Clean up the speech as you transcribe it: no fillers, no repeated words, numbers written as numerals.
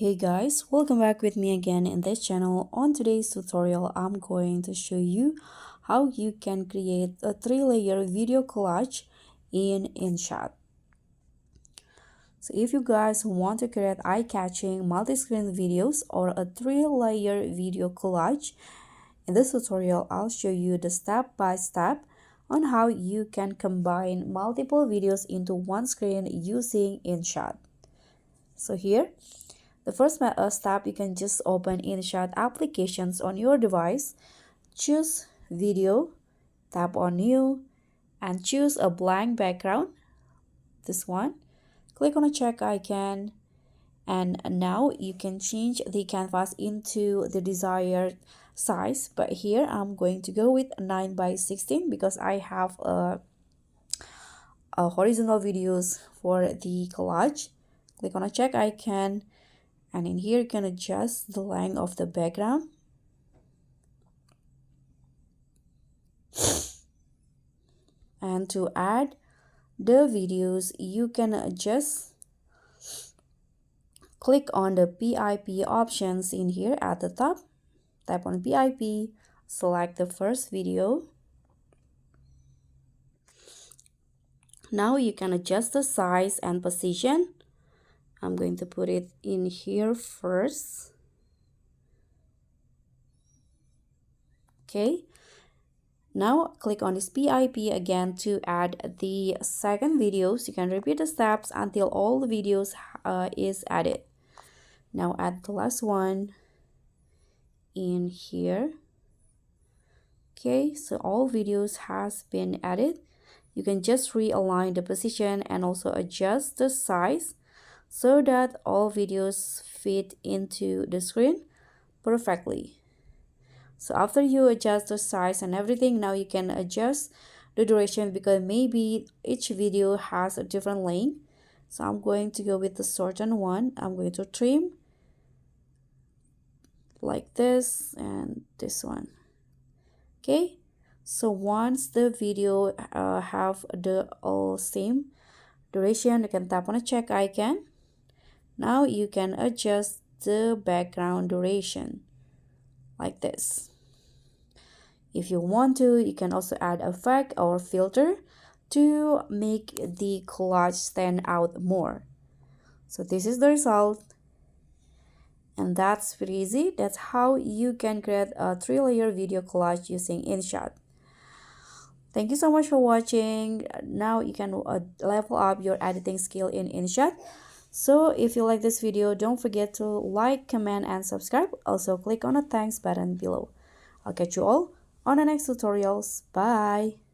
Hey guys, welcome back with me again in this channel. On today's tutorial, I'm going to show you how you can create a 3-layer video collage in InShot. So if you guys want to create eye-catching multi-screen videos or a 3-layer video collage, in this tutorial, I'll show you the step-by-step on how you can combine multiple videos into one screen using InShot. So here, the first step, you can just open InShot applications on your device, choose video, tap on new, and choose a blank background, this one. Click on a check icon, and now you can change the canvas into the desired size, but here I'm going to go with 9 by 16 because I have a horizontal videos for the collage. Click on a check icon, and in here you can adjust the length of the background. And to add the videos, you can just click on the PIP options in here at the top. Tap on PIP, select the first video. Now you can adjust the size and position. I'm going to put it in here first. Okay. Now click on this PIP again to add the second videos. You can repeat the steps until all the videos is added. Now add the last one in here. Okay, so all videos has been added. You can just realign the position and also adjust the size so that all videos fit into the screen perfectly. So after you adjust the size and everything, now you can adjust the duration because maybe each video has a different length. So I'm going to go with the shortened one. I'm going to trim like this and this one. Okay, so once the video have the all same duration, you can tap on a check icon. Now you can adjust the background duration like this. If you want to, you can also add effect or filter to make the collage stand out more. So this is the result, and that's pretty easy. That's how you can create a 3-layer video collage using InShot. Thank you so much for watching. Now you can level up your editing skill in InShot. So if you like this video, don't forget to like, comment, and subscribe. Also click on the thanks button below. I'll catch you all on the next tutorials. Bye.